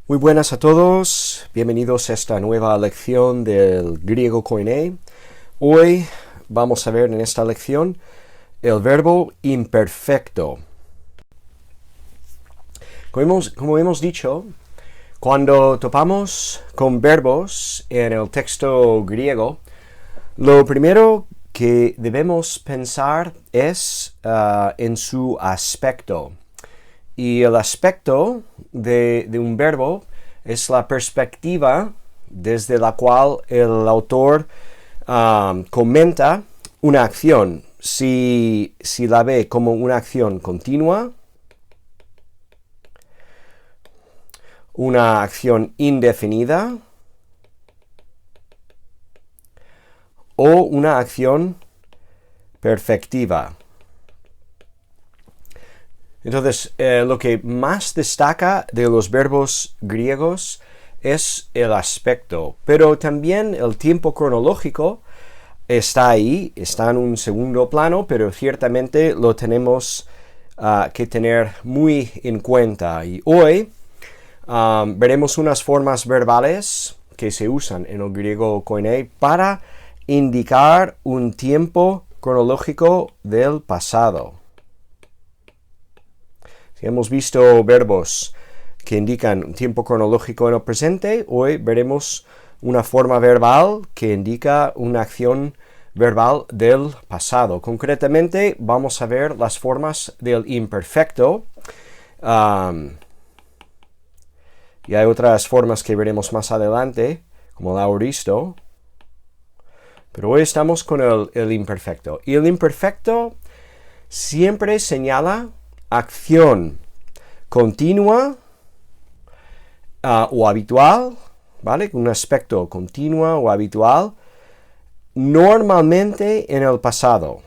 Muy buenas a todos, bienvenidos a esta nueva lección del griego koiné. Hoy vamos a ver en esta lección el verbo imperfecto. Como hemos dicho, cuando topamos con verbos en el texto griego, lo primero que debemos pensar es en su aspecto. Y el aspecto de un verbo es la perspectiva desde la cual el autor comenta una acción. Si la ve como una acción continua, una acción indefinida o una acción perfectiva. Entonces, lo que más destaca de los verbos griegos es el aspecto, pero también el tiempo cronológico está ahí, está en un segundo plano, pero ciertamente lo tenemos que tener muy en cuenta. Y hoy veremos unas formas verbales que se usan en el griego koiné para indicar un tiempo cronológico del pasado. Si hemos visto verbos que indican un tiempo cronológico en el presente, hoy veremos una forma verbal que indica una acción verbal del pasado. Concretamente, vamos a ver las formas del imperfecto. Y hay otras formas que veremos más adelante, como el aoristo. Pero hoy estamos con el imperfecto. Y el imperfecto siempre señala acción continua o habitual, ¿vale? Un aspecto continua o habitual, normalmente en el pasado.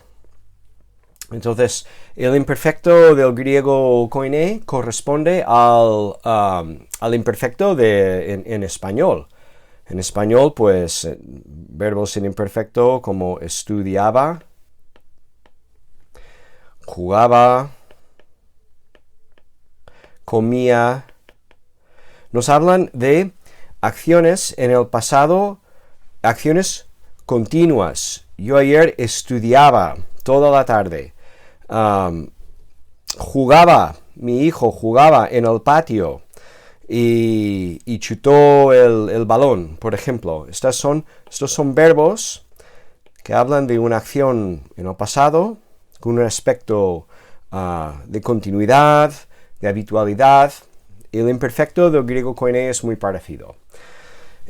Entonces, el imperfecto del griego koiné corresponde al imperfecto en español. En español, pues, verbos en imperfecto como estudiaba, jugaba, comía, nos hablan de acciones en el pasado, acciones continuas. Yo ayer estudiaba toda la tarde, mi hijo jugaba en el patio y chutó el balón, por ejemplo. Estos son verbos que hablan de una acción en el pasado con un aspecto de continuidad, de habitualidad. El imperfecto del griego koiné es muy parecido.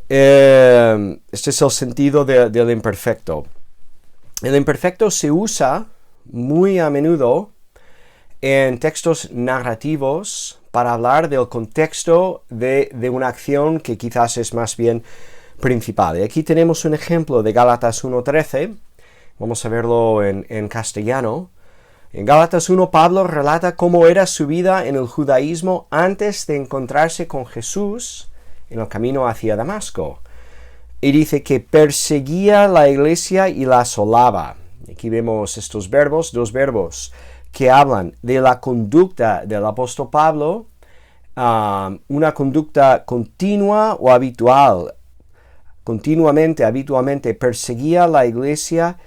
Este es el sentido del imperfecto. El imperfecto se usa muy a menudo en textos narrativos para hablar del contexto de una acción que quizás es más bien principal. Y aquí tenemos un ejemplo de Gálatas 1:13. Vamos a verlo en castellano. En Gálatas 1, Pablo relata cómo era su vida en el judaísmo antes de encontrarse con Jesús en el camino hacia Damasco. Y dice que perseguía la iglesia y la asolaba. Aquí vemos estos verbos, dos verbos que hablan de la conducta del apóstol Pablo, una conducta continua o habitual. Habitualmente perseguía la iglesia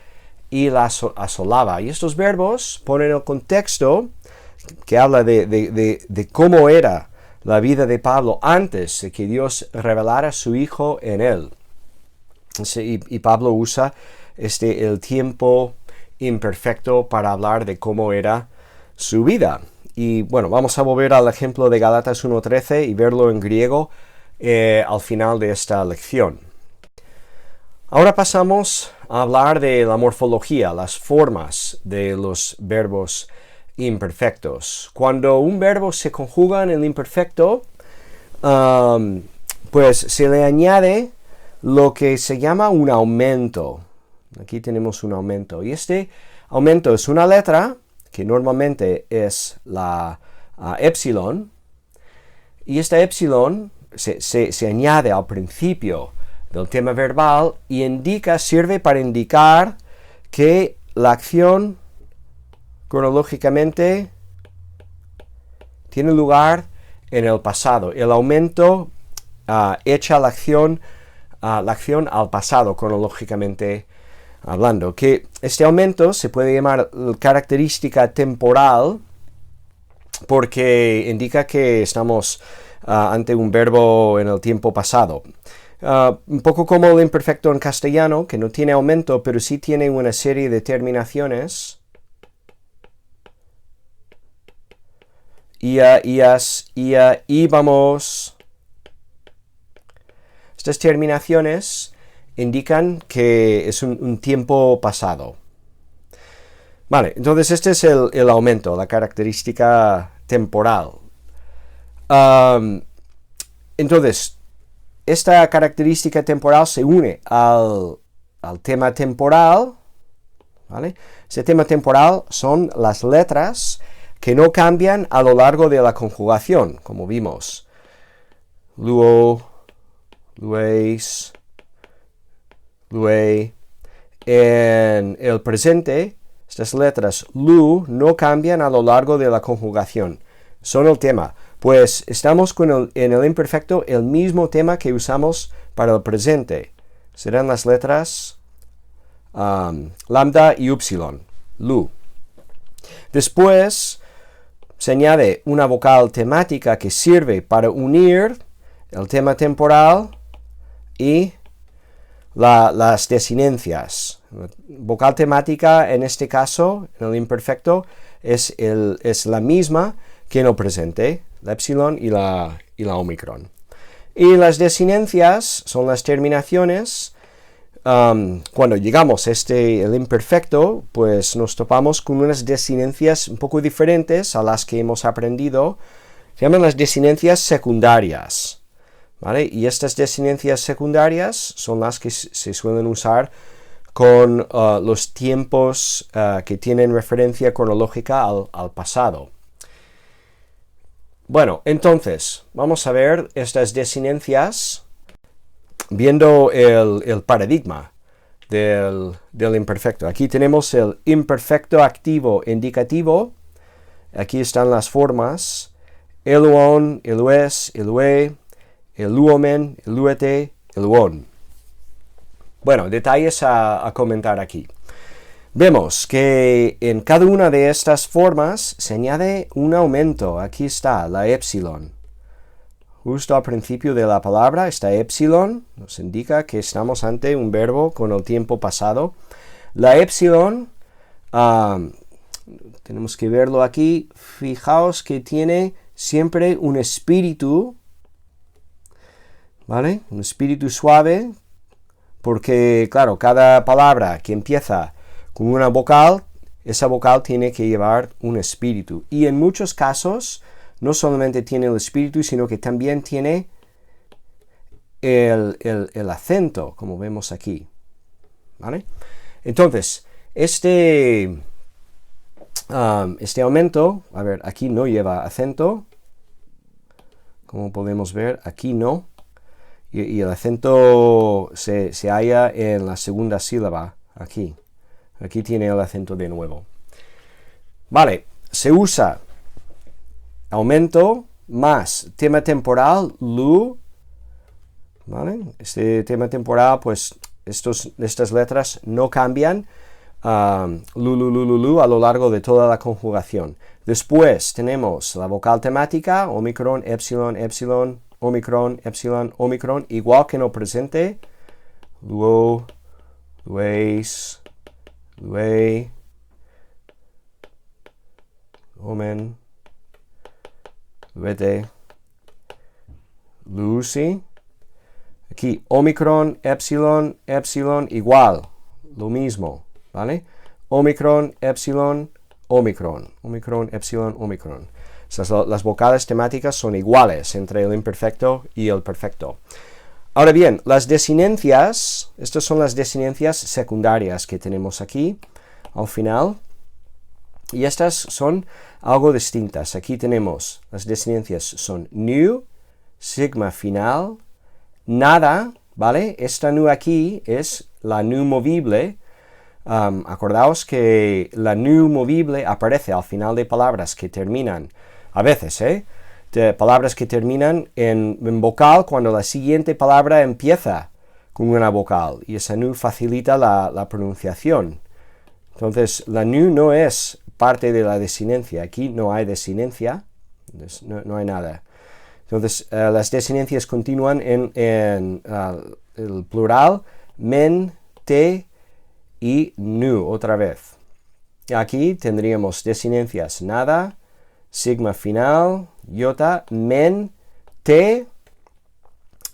y la asolaba. Y estos verbos ponen el contexto que habla de cómo era la vida de Pablo antes de que Dios revelara a su Hijo en él. Y Pablo usa el tiempo imperfecto para hablar de cómo era su vida. Y bueno, vamos a volver al ejemplo de Gálatas 1:13 y verlo en griego al final de esta lección. Ahora pasamos a hablar de la morfología, las formas de los verbos imperfectos. Cuando un verbo se conjuga en el imperfecto, pues se le añade lo que se llama un aumento. Aquí tenemos un aumento. Y este aumento es una letra, que normalmente es la epsilon. Y esta epsilon se añade al principio del tema verbal y sirve para indicar que la acción cronológicamente tiene lugar en el pasado. El aumento echa la acción al pasado, cronológicamente hablando. Que este aumento se puede llamar característica temporal porque indica que estamos ante un verbo en el tiempo pasado. Un poco como el imperfecto en castellano, que no tiene aumento, pero sí tiene una serie de terminaciones. Íbamos. Estas terminaciones indican que es un tiempo pasado. Vale, entonces este es el aumento, la característica temporal. Entonces, esta característica temporal se une al tema temporal, ¿vale? Ese tema temporal son las letras que no cambian a lo largo de la conjugación, como vimos. Luo, lueis, luei. En el presente, estas letras lu no cambian a lo largo de la conjugación. Son el tema. Pues estamos en el imperfecto el mismo tema que usamos para el presente. Serán las letras lambda y upsilon, lu. Después se añade una vocal temática que sirve para unir el tema temporal y las desinencias. Vocal temática en este caso, en el imperfecto, es la misma que en el presente, la epsilon y la omicron. Y las desinencias son las terminaciones. Cuando llegamos a el imperfecto, pues nos topamos con unas desinencias un poco diferentes a las que hemos aprendido. Se llaman las desinencias secundarias, ¿vale? Y estas desinencias secundarias son las que se suelen usar con los tiempos que tienen referencia cronológica al pasado. Bueno, entonces, vamos a ver estas desinencias viendo el paradigma del imperfecto. Aquí tenemos el imperfecto activo indicativo. Aquí están las formas: eluon, elues, elue, eluomen, eluete, eluon. Bueno, detalles a comentar aquí. Vemos que en cada una de estas formas se añade un aumento. Aquí está la epsilon. Justo al principio de la palabra, esta epsilon nos indica que estamos ante un verbo con el tiempo pasado. La epsilon, tenemos que verlo aquí. Fijaos que tiene siempre un espíritu, ¿vale? Un espíritu suave, porque, claro, cada palabra que empieza con una vocal, esa vocal tiene que llevar un espíritu. Y en muchos casos, no solamente tiene el espíritu, sino que también tiene el acento, como vemos aquí, ¿vale? Entonces, este aumento, a ver, aquí no lleva acento, como podemos ver, aquí no, y el acento se halla en la segunda sílaba, aquí. Aquí tiene el acento de nuevo. Vale, se usa aumento más tema temporal, lu, ¿vale? Este tema temporal, pues estas letras no cambian, lu, a lo largo de toda la conjugación. Después tenemos la vocal temática, omicron, epsilon, epsilon, omicron, epsilon, omicron, igual que en el presente, luo, lueis, luei, omen, luete, luci. Aquí omicron, epsilon, epsilon, igual, lo mismo, ¿vale? Omicron, epsilon, omicron, omicron, epsilon, omicron. Las vocales temáticas son iguales entre el imperfecto y el perfecto. Ahora bien, las desinencias, estas son las desinencias secundarias que tenemos aquí al final, y estas son algo distintas. Aquí tenemos las desinencias son nu, sigma final, nada, ¿vale? Esta nu aquí es la nu movible. Acordaos que la nu movible aparece al final de palabras que terminan, a veces, palabras que terminan en vocal cuando la siguiente palabra empieza con una vocal, y esa nu facilita la pronunciación. Entonces, la nu no es parte de la desinencia. Aquí no hay desinencia, no hay nada. Entonces, las desinencias continúan en el plural, men, te y nu, otra vez. Aquí tendríamos desinencias nada, sigma final, iota, men, te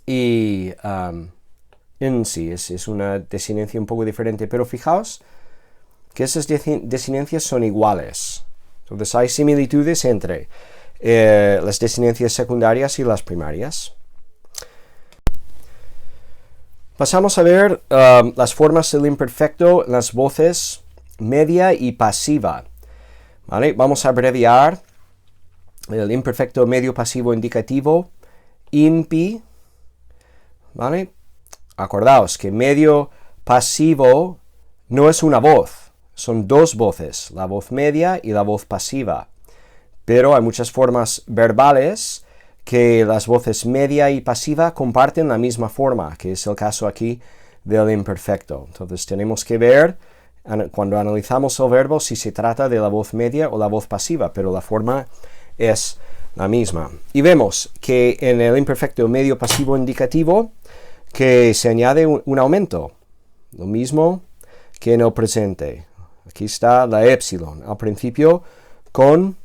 y en sí. Es una desinencia un poco diferente, pero fijaos que esas desinencias son iguales. Entonces hay similitudes entre las desinencias secundarias y las primarias. Pasamos a ver las formas del imperfecto en las voces media y pasiva. ¿Vale? Vamos a abreviar el imperfecto medio pasivo indicativo, IMPI. ¿Vale? Acordaos que medio pasivo no es una voz, son dos voces, la voz media y la voz pasiva. Pero hay muchas formas verbales que las voces media y pasiva comparten la misma forma, que es el caso aquí del imperfecto. Entonces tenemos que ver, cuando analizamos el verbo, si se trata de la voz media o la voz pasiva, pero la forma es la misma. Y vemos que en el imperfecto medio pasivo indicativo que se añade un aumento, lo mismo que en el presente. Aquí está la épsilon al principio con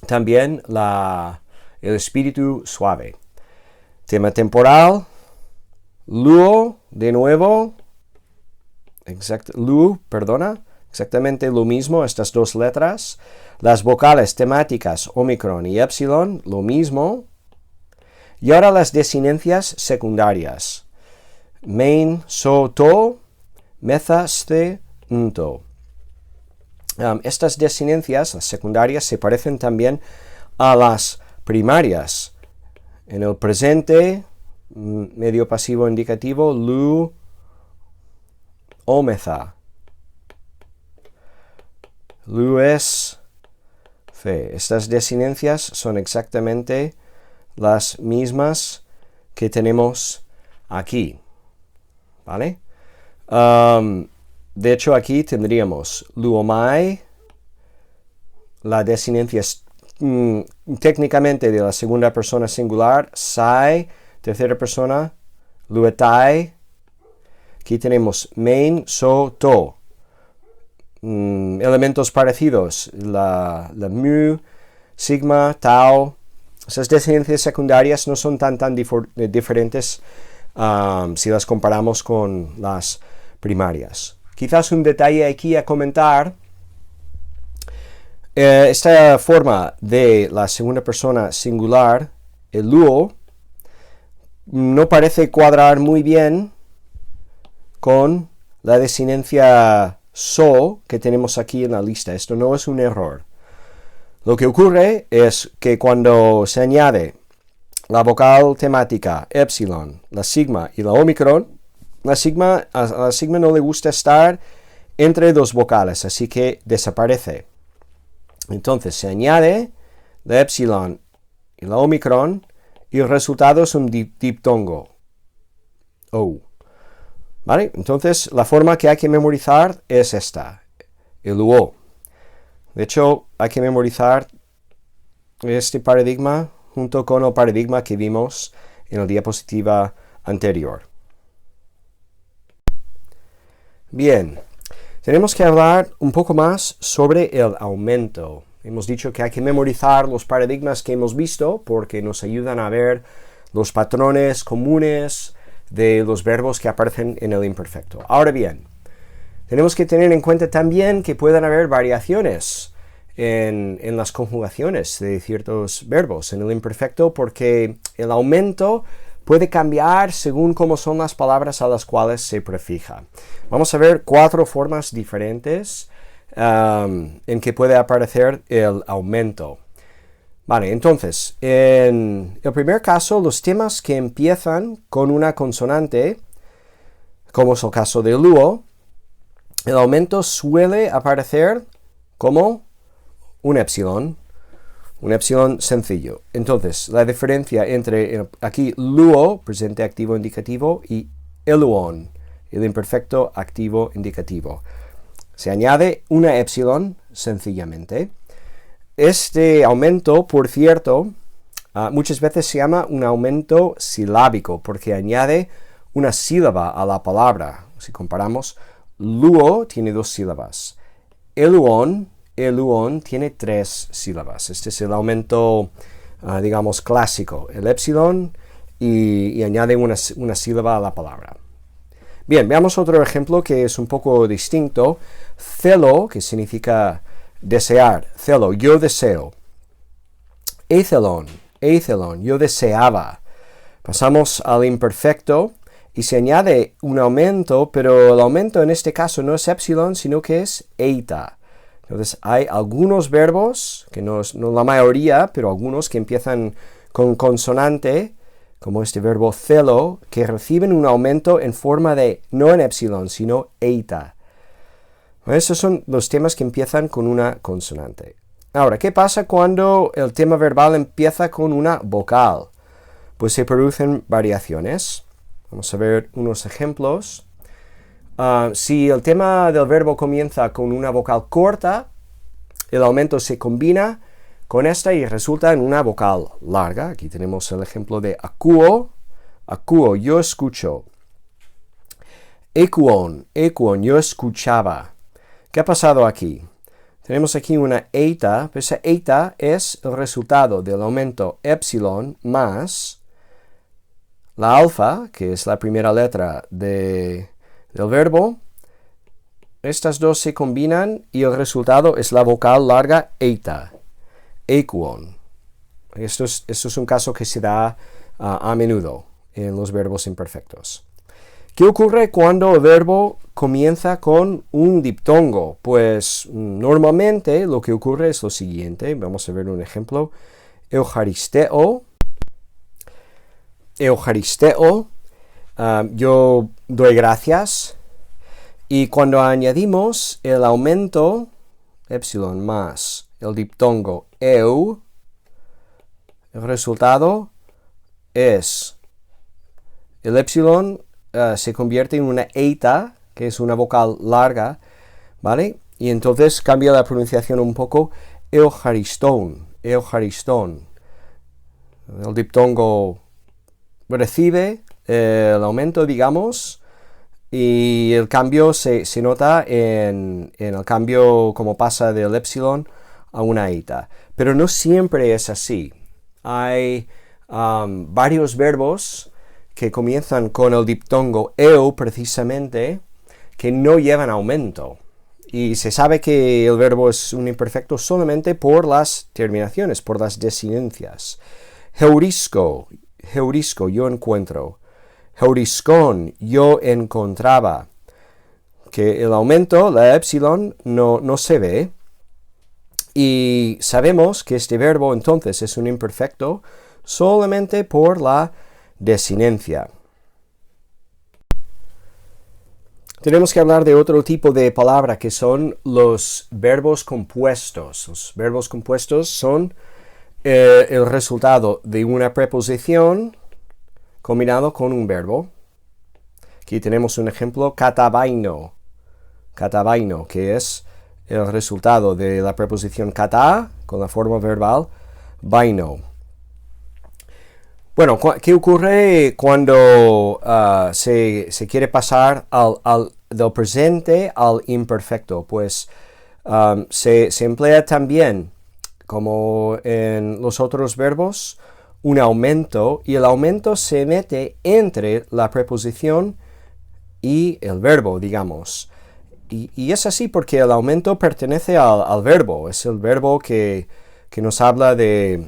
también el espíritu suave. Tema temporal, luo, de nuevo, exactamente lo mismo, estas dos letras. Las vocales temáticas, omicron y épsilon, lo mismo. Y ahora las desinencias secundarias. Main, so, to, meza, ste, nto. Estas desinencias, las secundarias, se parecen también a las primarias. En el presente, medio pasivo indicativo, lu, omeza. Lu es fe. Estas desinencias son exactamente las mismas que tenemos aquí. ¿Vale? De hecho, aquí tendríamos luomai, la desinencia es técnicamente de la segunda persona singular, sai, tercera persona, luetai. Aquí tenemos main, so, to. Elementos parecidos, la mu, sigma, tau. Esas desinencias secundarias no son tan diferentes si las comparamos con las primarias. Quizás un detalle aquí a comentar, esta forma de la segunda persona singular, el luo, no parece cuadrar muy bien con la desinencia so que tenemos aquí en la lista. Esto no es un error. Lo que ocurre es que cuando se añade la vocal temática, epsilon, la sigma y la omicron, a la sigma no le gusta estar entre dos vocales, así que desaparece. Entonces se añade la epsilon y la omicron y el resultado es un diptongo. O. ¿Vale? Entonces la forma que hay que memorizar es esta, el UO. De hecho, hay que memorizar este paradigma junto con el paradigma que vimos en la diapositiva anterior. Bien, tenemos que hablar un poco más sobre el aumento. Hemos dicho que hay que memorizar los paradigmas que hemos visto porque nos ayudan a ver los patrones comunes de los verbos que aparecen en el imperfecto. Ahora bien, tenemos que tener en cuenta también que pueden haber variaciones en las conjugaciones de ciertos verbos en el imperfecto porque el aumento puede cambiar según cómo son las palabras a las cuales se prefija. Vamos a ver 4 formas diferentes en que puede aparecer el aumento. Vale, entonces, en el primer caso, los temas que empiezan con una consonante, como es el caso de luo, el aumento suele aparecer como un epsilon, un epsilon sencillo. Entonces, la diferencia entre aquí luo, presente activo indicativo, y eluon, el imperfecto activo indicativo. Se añade una epsilon sencillamente. Este aumento, por cierto, muchas veces se llama un aumento silábico porque añade una sílaba a la palabra. Si comparamos, luo tiene 2 sílabas. Eluon tiene 3 sílabas. Este es el aumento, digamos, clásico. El epsilon y añade una sílaba a la palabra. Bien, veamos otro ejemplo que es un poco distinto. Celo, que significa desear. Celo, yo deseo. Eithelon, yo deseaba. Pasamos al imperfecto y se añade un aumento, pero el aumento en este caso no es epsilon, sino que es eita. Entonces hay algunos verbos, que no la mayoría, pero algunos que empiezan con consonante, como este verbo celo, que reciben un aumento en forma de, no en epsilon, sino eita. Esos son los temas que empiezan con una consonante. Ahora, ¿qué pasa cuando el tema verbal empieza con una vocal? Pues se producen variaciones. Vamos a ver unos ejemplos. Si el tema del verbo comienza con una vocal corta, el aumento se combina con esta y resulta en una vocal larga. Aquí tenemos el ejemplo de akuo, yo escucho. Ekuon, yo escuchaba. ¿Qué ha pasado aquí? Tenemos aquí una eita, pero esa eita es el resultado del aumento epsilon más la alfa, que es la primera letra del verbo. Estas dos se combinan y el resultado es la vocal larga eita. Ekuon. Esto es un caso que se da a menudo en los verbos imperfectos. ¿Qué ocurre cuando el verbo comienza con un diptongo? Pues normalmente lo que ocurre es lo siguiente. Vamos a ver un ejemplo. Eucharisteo, yo doy gracias. Y cuando añadimos el aumento epsilon más el diptongo eu, el resultado es el epsilon se convierte en una eita, que es una vocal larga, ¿vale? Y entonces cambia la pronunciación un poco. Euchariston. El diptongo recibe el aumento, digamos, y el cambio se nota en el cambio como pasa del epsilon a una eita. Pero no siempre es así. Hay varios verbos que comienzan con el diptongo eu precisamente, que no llevan aumento. Y se sabe que el verbo es un imperfecto solamente por las terminaciones, por las desinencias. Heurisco, yo encuentro. Heuriscon, yo encontraba. Que el aumento, la epsilon, no se ve. Y sabemos que este verbo entonces es un imperfecto solamente por la desinencia. Tenemos que hablar de otro tipo de palabra que son los verbos compuestos. Los verbos compuestos son el resultado de una preposición combinado con un verbo. Aquí tenemos un ejemplo, katabaino, que es el resultado de la preposición kata con la forma verbal baino. Bueno, ¿qué ocurre cuando se quiere pasar del presente al imperfecto? Pues se emplea también, como en los otros verbos, un aumento, y el aumento se mete entre la preposición y el verbo, digamos. Y es así porque el aumento pertenece al verbo, es el verbo que nos habla de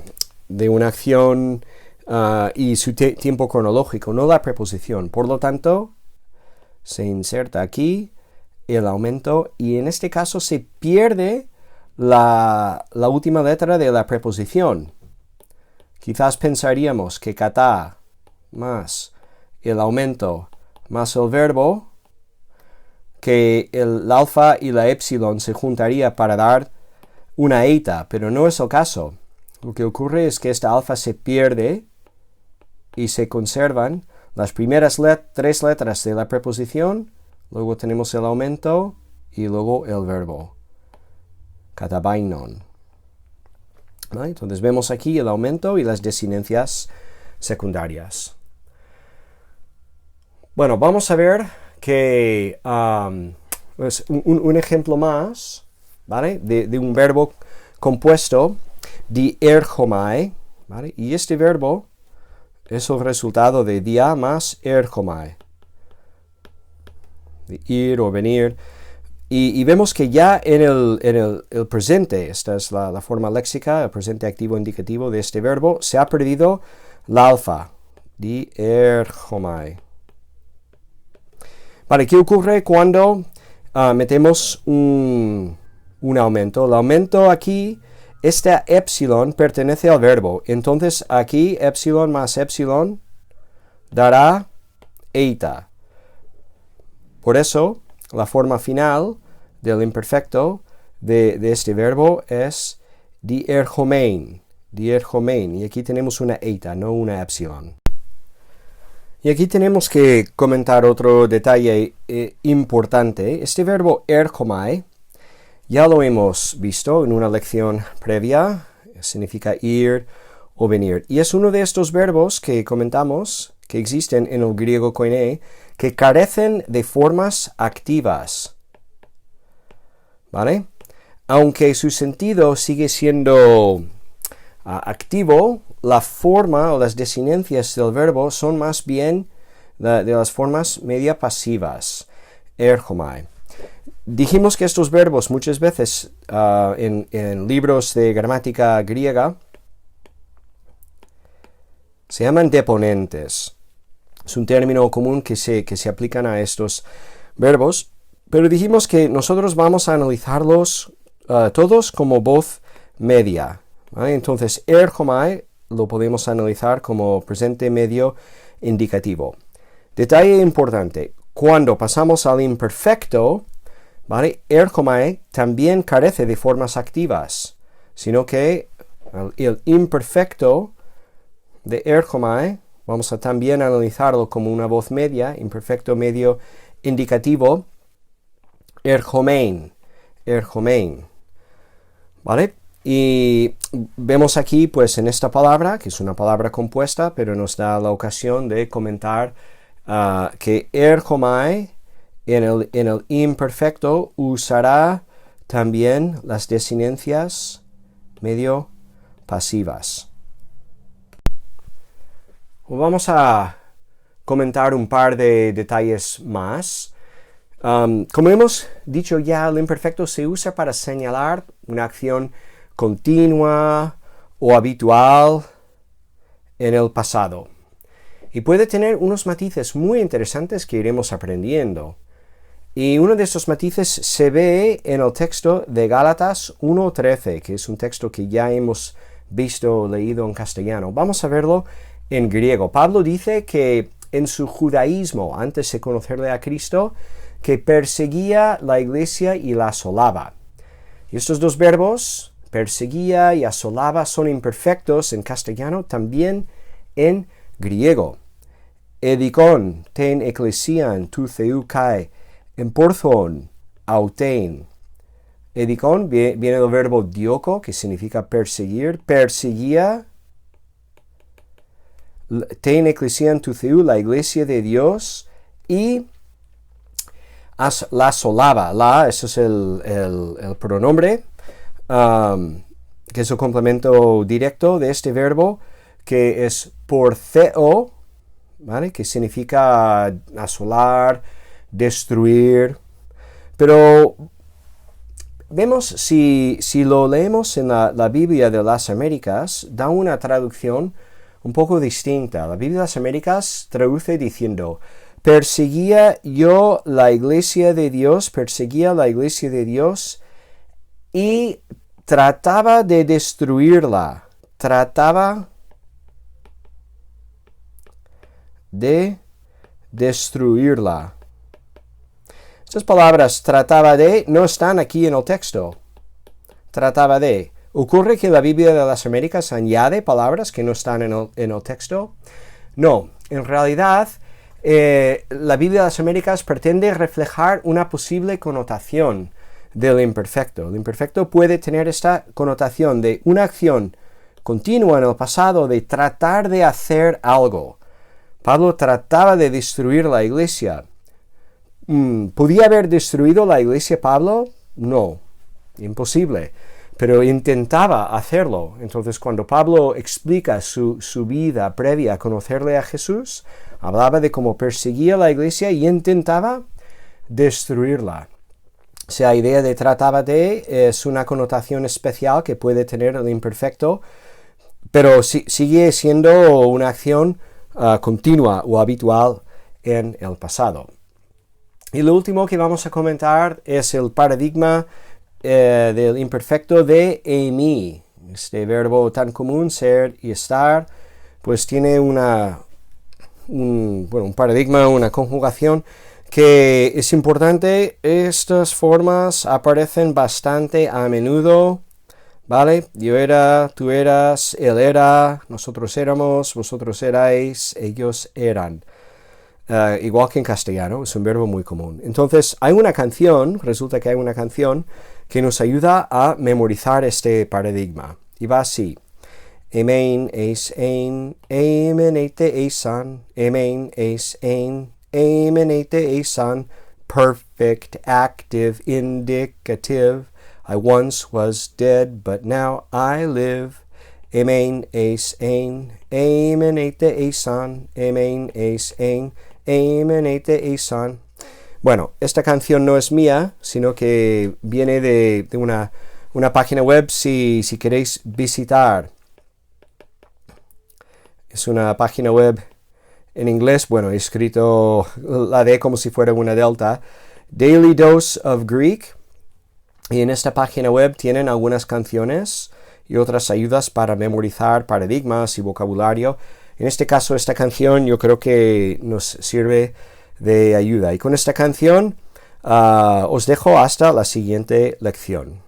una acción y su tiempo cronológico, no la preposición. Por lo tanto, se inserta aquí el aumento y en este caso se pierde la última letra de la preposición. Quizás pensaríamos que kata más el aumento más el verbo, que el alfa y la epsilon se juntaría para dar una eita, pero no es el caso. lo que ocurre es que esta alfa se pierde y se conservan las primeras tres letras de la preposición, luego tenemos el aumento y luego el verbo. Katabainon. ¿Vale? Entonces vemos aquí el aumento y las desinencias secundarias. Bueno, vamos a ver que pues un ejemplo más, ¿vale? De un verbo compuesto, dierchomai, ¿vale? Y este verbo es el resultado de dia más erchomai, de ir o venir. Y vemos que ya en el presente, esta es la forma léxica, el presente activo indicativo de este verbo, se ha perdido la alfa, dierchomai. Vale, ¿qué ocurre cuando metemos un aumento? El aumento aquí, esta epsilon pertenece al verbo. Entonces aquí epsilon más epsilon dará eta. Por eso la forma final del imperfecto de este verbo es dierchomein. Y aquí tenemos una eta, no una epsilon. Y aquí tenemos que comentar otro detalle importante. Este verbo erchomai ya lo hemos visto en una lección previa. Significa ir o venir. Y es uno de estos verbos que comentamos que existen en el griego koiné que carecen de formas activas. ¿Vale? Aunque su sentido sigue siendo activo, la forma o las desinencias del verbo son más bien de las formas media pasivas. Erchomai. Dijimos que estos verbos muchas veces en libros de gramática griega se llaman deponentes. Es un término común que se aplican a estos verbos, pero dijimos que nosotros vamos a analizarlos todos como voz media. ¿Vale? Entonces, erchomai lo podemos analizar como presente medio indicativo. Detalle importante, cuando pasamos al imperfecto, ¿vale? Erchomai también carece de formas activas, sino que el imperfecto de erchomai vamos a también analizarlo como una voz media, imperfecto medio indicativo, erchomein, ¿vale? Y vemos aquí, pues en esta palabra, que es una palabra compuesta, pero nos da la ocasión de comentar que erchomai en el imperfecto usará también las desinencias medio pasivas. Vamos a comentar un par de detalles más. Como hemos dicho ya, el imperfecto se usa para señalar una acción continua o habitual en el pasado. Y puede tener unos matices muy interesantes que iremos aprendiendo. Y uno de estos matices se ve en el texto de Gálatas 1:13, que es un texto que ya hemos visto o leído en castellano. Vamos a verlo en griego. Pablo dice que en su judaísmo, antes de conocerle a Cristo, que perseguía la iglesia y la asolaba. Y estos dos verbos, perseguía y asolaba, son imperfectos en castellano, también en griego. Edikon, ten ecclesian, tu theu kai, emporthon, autein. Edikon viene del verbo dioko, que significa perseguir, perseguía. Ten ecclesian tu theu, la iglesia de Dios, y la asolaba. La, eso es el pronombre, que es el complemento directo de este verbo, que es portheo, ¿vale? Que significa asolar, destruir. Pero vemos, si lo leemos en la Biblia de las Américas, da una traducción un poco distinta. La Biblia de las Américas traduce diciendo: perseguía yo la iglesia de Dios, y trataba de destruirla. Trataba de destruirla. Estas palabras trataba de no están aquí en el texto. Trataba de. ¿Ocurre que la Biblia de las Américas añade palabras que no están en el texto? No, en realidad la Biblia de las Américas pretende reflejar una posible connotación del imperfecto. El imperfecto puede tener esta connotación de una acción continua en el pasado, de tratar de hacer algo. Pablo trataba de destruir la iglesia. ¿Podía haber destruido la iglesia Pablo? No, imposible. Pero intentaba hacerlo. Entonces, cuando Pablo explica su vida previa a conocerle a Jesús, hablaba de cómo perseguía la iglesia y intentaba destruirla. Esa idea de trataba de es una connotación especial que puede tener el imperfecto, pero sigue siendo una acción continua o habitual en el pasado. Y lo último que vamos a comentar es el paradigma del imperfecto de eimi. Este verbo tan común, ser y estar, pues tiene un paradigma, una conjugación que es importante. Estas formas aparecen bastante a menudo, ¿vale? Yo era, tú eras, él era, nosotros éramos, vosotros erais, ellos eran. Igual que en castellano, es un verbo muy común. Entonces, resulta que hay una canción que nos ayuda a memorizar este paradigma. Y va así. Amen, eis, ein, amen, eite, eisan, amen, eis, ein, amen, eite, eisan, perfect, active, indicative. I once was dead, but now I live. Amen, eis, ein, amen, eite, eisan, amen, eis, ein, amen, eite, eisan. Bueno, esta canción no es mía, sino que viene de una página web si queréis visitar. Es una página web en inglés, bueno, he escrito la D como si fuera una delta, Daily Dose of Greek, y en esta página web tienen algunas canciones y otras ayudas para memorizar paradigmas y vocabulario. En este caso, esta canción yo creo que nos sirve de ayuda. Y con esta canción os dejo hasta la siguiente lección.